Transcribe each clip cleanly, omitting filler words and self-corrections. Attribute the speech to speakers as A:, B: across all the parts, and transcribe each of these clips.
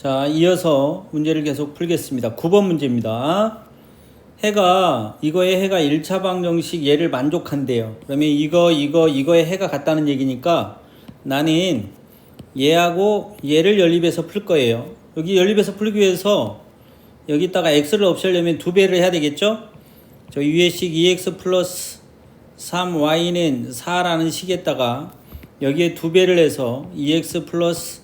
A: 자, 이어서 문제를 계속 풀겠습니다. 9번 문제입니다. 이거의 해가 1차 방정식 얘를 만족한대요. 그러면 이거의 해가 같다는 얘기니까 나는 얘하고 얘를 연립해서 풀 거예요. 여기 연립해서 풀기 위해서 여기다가 x를 없애려면 2배를 해야 되겠죠? 저 위의 식 2x 플러스 3y는 4라는 식에다가 여기에 2배를 해서 2x 플러스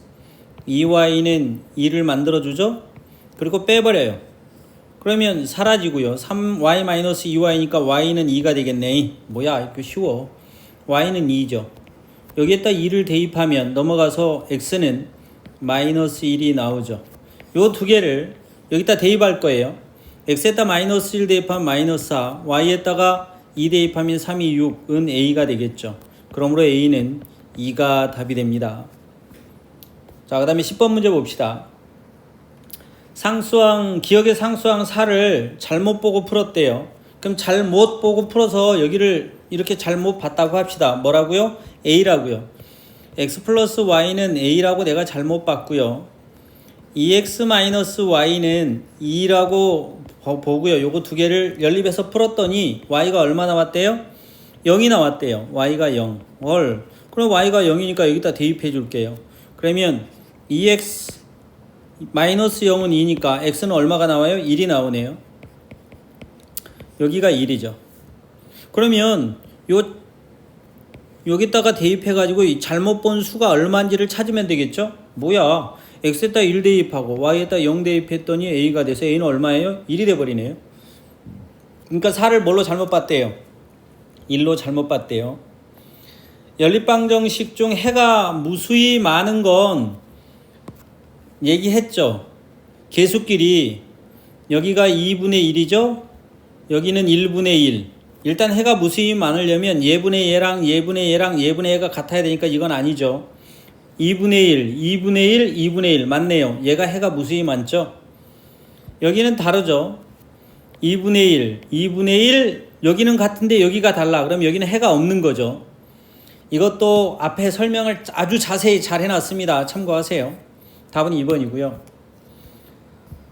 A: 2y는 2를 만들어주죠? 그리고 빼버려요. 그러면 사라지고요. 3y-2y니까 y는 2가 되겠네. 뭐야, 이거 쉬워. y는 2죠. 여기에다 2를 대입하면 넘어가서 x는 마이너스 1이 나오죠. 요 두 개를 여기다 대입할 거예요. x에다 마이너스 1 대입하면 마이너스 4, y에다가 2 대입하면 3이 6은 a가 되겠죠. 그러므로 a는 2가 답이 됩니다. 자, 그 다음에 10번 문제 봅시다. 기억의 상수항 4를 잘못 보고 풀었대요. 그럼 잘못 보고 풀어서 여기를 이렇게 잘못 봤다고 합시다. 뭐라고요? a라고요. x 플러스 y는 a라고 내가 잘못 봤고요. 2x-y는 2라고 보고요. 요거 두 개를 연립해서 풀었더니 y가 얼마 나왔대요? 0이 나왔대요. y가 0. 그럼 y가 0이니까 여기다 대입해 줄게요. 그러면 2x 마이너스 0은 2니까 x는 얼마가 나와요? 1이 나오네요. 여기가 1이죠. 그러면 여기다가 대입해 가지고 잘못 본 수가 얼마인지를 찾으면 되겠죠? 뭐야, x에다 1 대입하고 y에다 0 대입했더니 a가 돼서 a는 얼마예요? 1이 돼버리네요. 그러니까 4를 뭘로 잘못 봤대요? 1로 잘못 봤대요. 연립방정식 중 해가 무수히 많은 건 얘기했죠. 계수끼리 여기가 2분의 1이죠. 여기는 1분의 1. 일단 해가 무수히 많으려면 예분의 얘랑 예분의 얘랑 예분의 얘가 같아야 되니까 이건 아니죠. 2분의 1, 2분의 1, 2분의 1 맞네요. 얘가 해가 무수히 많죠. 여기는 다르죠. 2분의 1, 2분의 1 여기는 같은데 여기가 달라. 그럼 여기는 해가 없는 거죠. 이것도 앞에 설명을 아주 자세히 잘 해놨습니다. 참고하세요. 답은 2번이고요.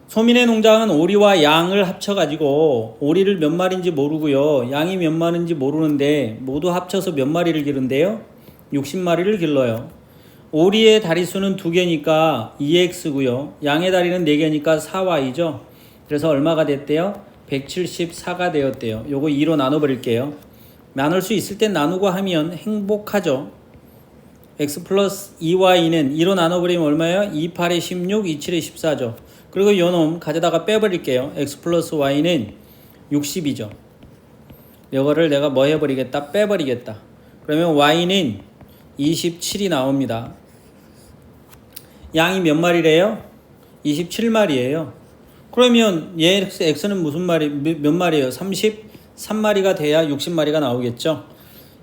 A: 소민의 농장은 오리와 양을 합쳐가지고 오리를 몇 마리인지 모르고요. 양이 몇 마리인지 모르는데 모두 합쳐서 몇 마리를 기른대요? 60마리를 길러요. 오리의 다리수는 2개니까 2x고요. 양의 다리는 4개니까 4y죠. 그래서 얼마가 됐대요? 174가 되었대요. 요거 2로 나눠버릴게요. 나눌 수 있을 땐 나누고 하면 행복하죠. x 플러스 2y는 2로 나눠버리면 얼마예요? 2, 8에 16, 2, 7에 14죠. 그리고 요놈 가져다가 빼버릴게요. x 플러스 y는 60이죠. 이거를 내가 뭐 해버리겠다? 빼버리겠다. 그러면 y는 27이 나옵니다. 양이 몇 마리래요? 27마리예요. 그러면 얘 x는 무슨 마리, 몇 마리예요? 33마리가 돼야 60마리가 나오겠죠.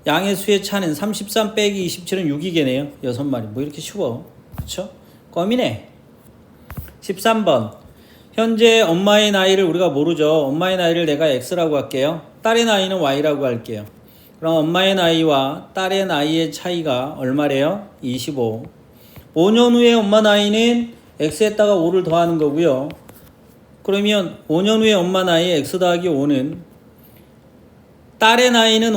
A: 양의 수의 차는 33 빼기 27은 6이겠네요. 6마리. 뭐 이렇게 쉬워. 그쵸? 껌이네. 13번. 현재 엄마의 나이를 우리가 모르죠. 엄마의 나이를 내가 x라고 할게요. 딸의 나이는 y라고 할게요. 그럼 엄마의 나이와 딸의 나이의 차이가 얼마래요? 25. 5년 후에 엄마 나이는 x에다가 5를 더하는 거고요. 그러면 5년 후에 엄마 나이 x 더하기 5는 딸의 나이는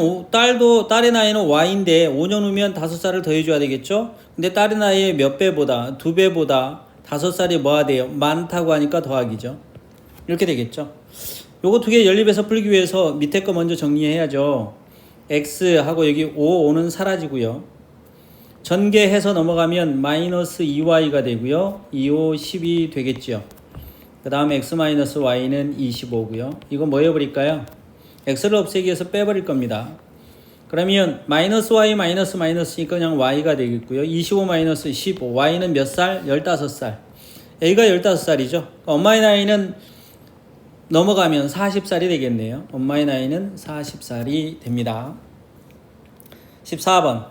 A: y인데 5년 후면 5살을 더해줘야 되겠죠? 근데 딸의 나이의 몇 배보다 2배보다 5살이 뭐가 돼요? 많다고 하니까 더하기죠. 이렇게 되겠죠. 요거 두 개 연립해서 풀기 위해서 밑에 거 먼저 정리해야죠. x하고 여기 5는 사라지고요. 전개해서 넘어가면 마이너스 2y가 되고요. 2, 5, 10이 되겠죠. 그 다음에 x-y는 25고요. 이거 뭐 해버릴까요? x를 없애기 위해서 빼버릴 겁니다. 그러면 마이너스 y 마이너스니까 그냥 y가 되겠고요. 25 마이너스 15 y는 몇 살? 15살. a가 15살이죠. 엄마의 나이는 넘어가면 40살이 되겠네요. 엄마의 나이는 40살이 됩니다. 14번.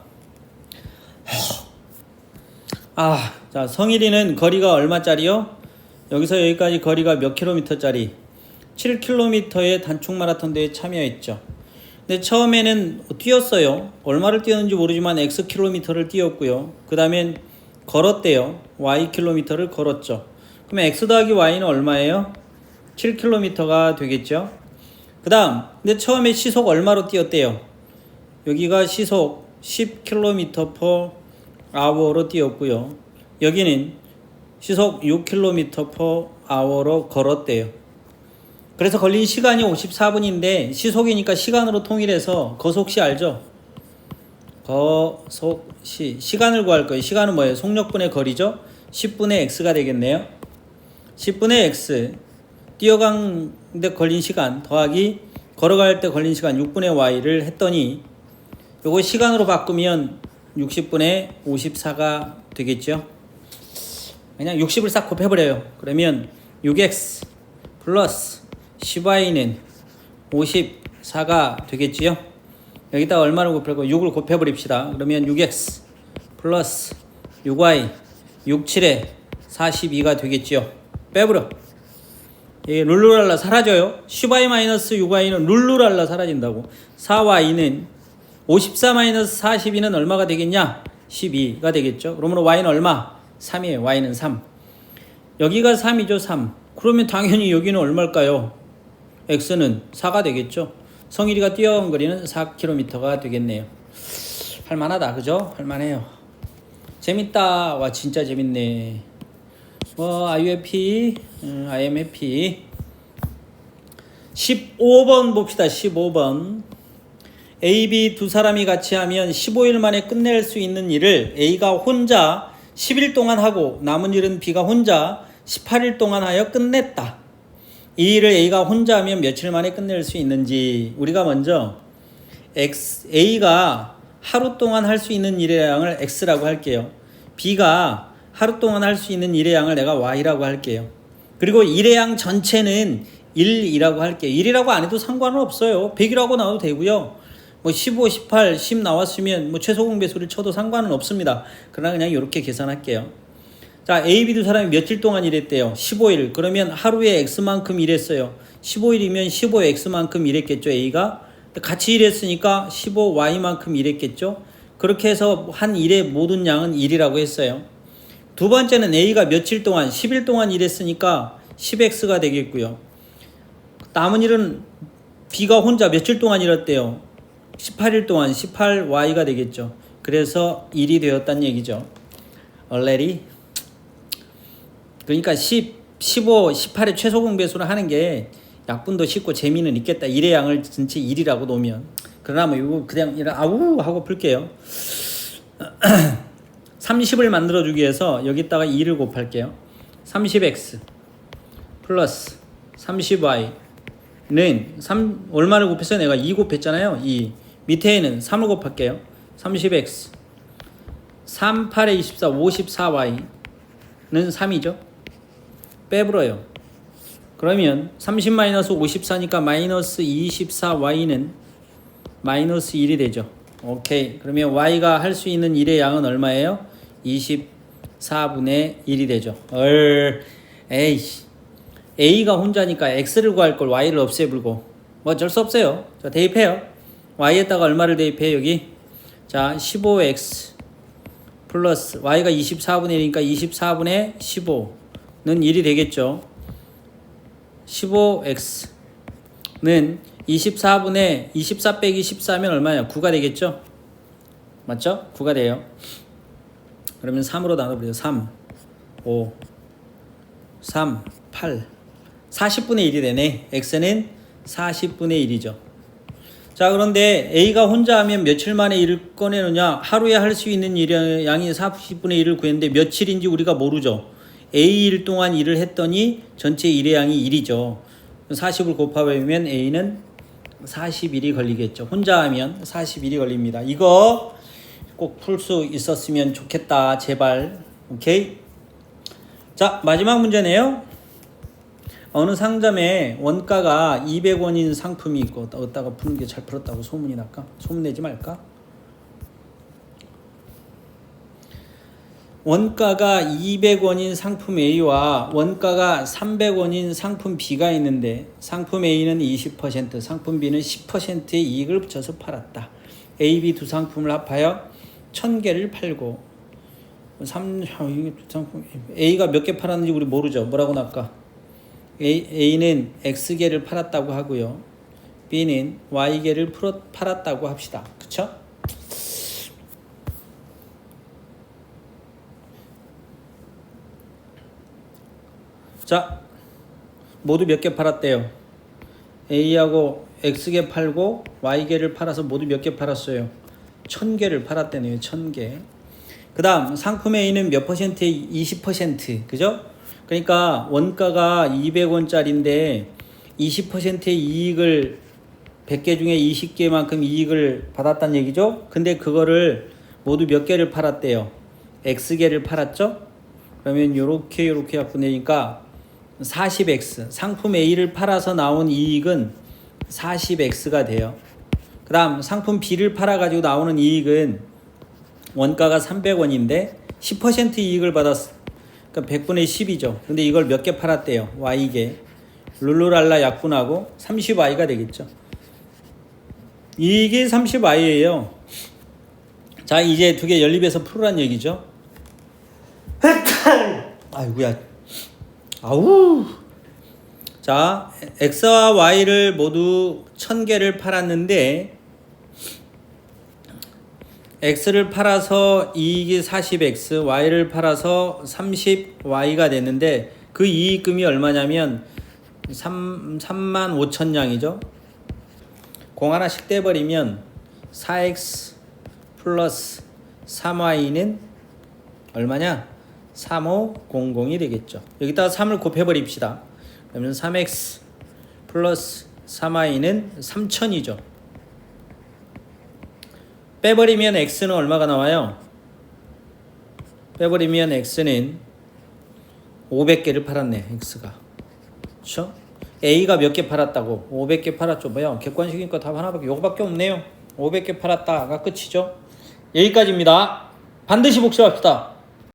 A: 자, 성일이는 거리가 얼마짜리요? 여기서 여기까지 거리가 몇 킬로미터짜리? 7km의 단축 마라톤 대회에 참여했죠. 근데 처음에는 뛰었어요. 얼마를 뛰었는지 모르지만 X킬로미터를 뛰었고요. 그 다음엔 걸었대요. Y킬로미터를 걸었죠. 그러면 x 더하기 y는 얼마예요? 7km가 되겠죠. 그 다음 근데 처음에 시속 얼마로 뛰었대요? 여기가 시속 10km/h로 뛰었고요. 여기는 시속 6km/h로 걸었대요. 그래서 걸린 시간이 54분인데 시속이니까 시간으로 통일해서 거속시 알죠? 거속시 시간을 구할 거예요. 시간은 뭐예요? 속력분의 거리죠. 10분의 x가 되겠네요. 10분의 x 뛰어가는데 걸린 시간 더하기 걸어갈 때 걸린 시간 6분의 y를 했더니 요거 시간으로 바꾸면 60분의 54가 되겠죠. 그냥 60을 싹 곱해버려요. 그러면 6x 플러스 10y는 54가 되겠지요. 여기다 얼마를 곱할 거예요? 6을 곱해버립시다. 그러면 6x 플러스 6y 67에 42가 되겠지요. 빼버려. 예, 룰루랄라 사라져요. 10y 마이너스 6y는 룰루랄라 사라진다고. 4y는 54-42는 얼마가 되겠냐? 12가 되겠죠. 그러면 y는 얼마? 3이에요. y는 3. 여기가 3이죠. 3. 그러면 당연히 여기는 얼마일까요? x는 4가 되겠죠. 성일이가 뛰어간 거리는 4km가 되겠네요. 할만하다. 그죠? 할만해요. 재밌다. 와 진짜 재밌네. Are you happy? I am happy. 15번 봅시다. 15번. A, B 두 사람이 같이 하면 15일 만에 끝낼 수 있는 일을 A가 혼자 10일 동안 하고 남은 일은 B가 혼자 18일 동안 하여 끝냈다. 이 일을 A가 혼자 하면 며칠 만에 끝낼 수 있는지 우리가 먼저 A가 하루 동안 할 수 있는 일의 양을 X라고 할게요. B가 하루 동안 할 수 있는 일의 양을 내가 Y라고 할게요. 그리고 일의 양 전체는 1이라고 할게요. 1이라고 안 해도 상관은 없어요. 100이라고 나와도 되고요. 뭐 15, 18, 10 나왔으면 뭐 최소 공배수를 쳐도 상관은 없습니다. 그러나 그냥 이렇게 계산할게요. 자, A, B 두 사람이 며칠 동안 일했대요? 15일. 그러면 하루에 X만큼 일했어요. 15일이면 15X만큼 일했겠죠, A가? 같이 일했으니까 15Y만큼 일했겠죠? 그렇게 해서 한 일의 모든 양은 1이라고 했어요. 두 번째는 A가 며칠 동안, 10일 동안 일했으니까 10X가 되겠고요. 남은 일은 B가 혼자 며칠 동안 일했대요? 18일 동안 18Y가 되겠죠. 그래서 1이 되었다는 얘기죠. already. 그러니까 10, 15, 18의 최소 공배수를 하는 게 약분도 쉽고 재미는 있겠다. 1의 양을 전체 1이라고 놓으면. 그러나 뭐 이거 그냥 아우 하고 풀게요. 30을 만들어주기 위해서 여기다가 2를 곱할게요. 30x 플러스 30y는 얼마를 곱했어요? 내가 2 곱했잖아요. 2. 밑에는 3을 곱할게요. 30x 3, 8에 24, 54y는 3이죠. 빼불어요. 그러면 30-54니까 마이너스 24y는 마이너스 1이 되죠. 오케이. 그러면 y가 할 수 있는 일의 양은 얼마예요? 24분의 1이 되죠. 에이씨. A가 혼자니까 x를 구할 걸 y를 없애불고 뭐 어쩔 수 없어요. 자, 대입해요. y에다가 얼마를 대입해 여기? 자, 15x 플러스 y가 24분의 1이니까 24분의 15는 1이 되겠죠. 15x는 24분의 24 빼기 14면 얼마냐? 9가 되겠죠? 맞죠? 9가 돼요. 그러면 3으로 나눠버려요. 3, 5, 3, 8 40분의 1이 되네. x는 40분의 1이죠. 자, 그런데 A가 혼자 하면 며칠 만에 일을 꺼내느냐? 하루에 할 수 있는 일의 양이 40분의 1을 구했는데 며칠인지 우리가 모르죠. A일 동안 일을 했더니 전체 일의 양이 1이죠. 40을 곱해보면 A는 40일이 걸리겠죠. 혼자 하면 40일이 걸립니다. 이거 꼭 풀 수 있었으면 좋겠다. 제발. 오케이? 자, 마지막 문제네요. 어느 상점에 원가가 200원인 상품이 있고 어디다가 푸는 게 잘 풀었다고 소문이 날까? 소문내지 말까? 원가가 200원인 상품 A와 원가가 300원인 상품 B가 있는데 상품 A는 20%, 상품 B는 10%의 이익을 붙여서 팔았다. A, B 두 상품을 합하여 1000개를 팔고 A가 몇 개 팔았는지 우리 모르죠. 뭐라고 나올까? A는 X개를 팔았다고 하고요. B는 Y개를 팔았다고 합시다. 그쵸? 자, 모두 몇 개 팔았대요? A하고 X개 팔고 Y개를 팔아서 모두 몇 개 팔았어요? 1000개를 팔았대네요. 1000개. 그 다음 상품 A는 몇 퍼센트에 20%. 그죠? 그러니까 원가가 200원짜리인데 20%의 이익을 100개 중에 20개만큼 이익을 받았다는 얘기죠. 근데 그거를 모두 몇 개를 팔았대요? X개를 팔았죠. 그러면 요렇게 약분되니까 40X. 상품 A를 팔아서 나온 이익은 40X가 돼요. 그 다음 상품 B를 팔아가지고 나오는 이익은 원가가 300원인데 10% 이익을 받았어. 그러니까 100분의 10이죠. 근데 이걸 몇 개 팔았대요? Y개. 룰루랄라 약분하고 30Y가 되겠죠. 이게 30Y예요. 자, 이제 두 개 연립해서 풀으란 얘기죠. 아이고야. 아우. 자, X와 Y를 모두 1000개를 팔았는데 X를 팔아서 이익이 40X, Y를 팔아서 30Y가 됐는데 그 이익금이 얼마냐면 35,000양이죠. 공 하나씩 떼버리면 4X 플러스 3Y는 얼마냐? 3500이 되겠죠. 여기다가 3을 곱해버립시다. 그러면 3X 플러스 3Y는 3000이죠. 빼버리면 X는 얼마가 나와요? 빼버리면 X는 500개를 팔았네. X가. 그렇죠? A가 몇 개 팔았다고? 500개 팔았죠. 뭐야? 객관식이니까 답 하나밖에, 요거밖에 없네요. 500개 팔았다가 끝이죠. 여기까지입니다. 반드시 복습합시다.